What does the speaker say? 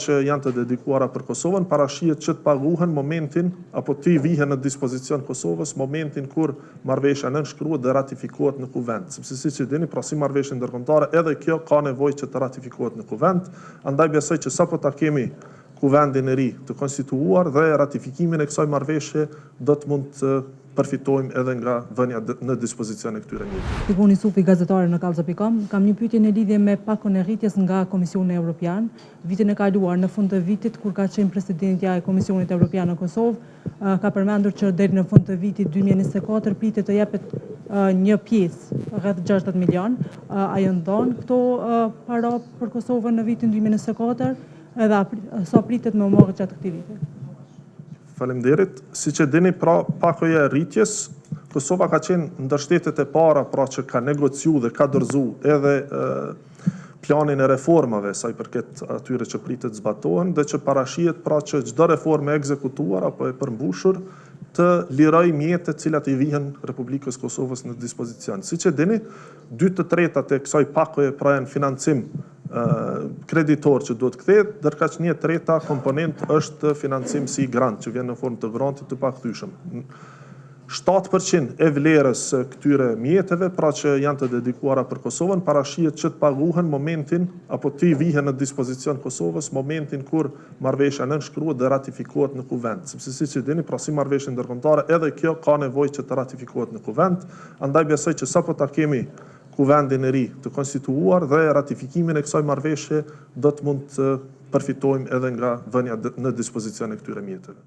që janë të dedikuara për Kosovën, parashihet që të paguhen momentin, apo të vihen në dispozicion Kosovës, momentin kur marrëveshja nënshkruhet dhe ratifikohet në kuvend. Sepse siç e dini, pra si marrëveshje ndërkombëtare, edhe kjo ka nevojë që të ratifikohet në kuvend, andaj besoj që sapo ta kemi kuvendin e ri të konstituuar dhe ratifikimin e kësaj marrëveshje do të mund të përfitojmë edhe nga vënia në dispozicion e këtyre mjeteve. Tigoni Supi, gazetare në Kallza.com, kam një pyetje në lidhje me pakon e rritjes nga Komisioni Evropian. Vitin e kaluar, në fund të vitit, kur ka qenë presidentja e Komisionit Evropian në Kosovë, ka përmendur që deri në fund të vitit 2024 pritet të jepet një pjesë, rreth 60 milion. Ajo ndon këto para për Kosovën në vitin 2024 edhe sa pritet me marrë gjatë këtij viti? Faleminderit. Siç e dini, pra pakoja e rritjes, Kosova ka qenë ndër shtetet e para pra që ka negociu dhe ka dorëzu edhe planin e reformave sa i përket atyre që pritet zbatohen dhe që parashihet pra që çdo reformë e ekzekutuar apo e përmbushur të liroj mjetet cilat i vihen Republikës Kosovës në dispozicion. Siç e dini, 2/3 e kësaj pakoje pra janë financim kreditor që duhet kthehet, ndërkaq 1/3 komponent është financim si grant që vjen në formë të grantit të pakthyeshëm. 7% e vlerës së këtyre mjeteve, pra që janë të dedikuara për Kosovën, parashihet që të paguhen momentin apo të vihen në dispozicion Kosovës momentin kur marrëveshja nënshkruhet dhe ratifikohet në kuvend. Sepse siç e dini, pra si marrëveshje ndërkombëtare, edhe kjo ka nevojë që të ratifikohet në kuvend, andaj besoj që sapo ta kemi kuvendin e ri të konstituuar dhe ratifikimin e kësaj marrëveshje do të mund të përfitojmë edhe nga vënia në dispozicion e këtyre mjeteve.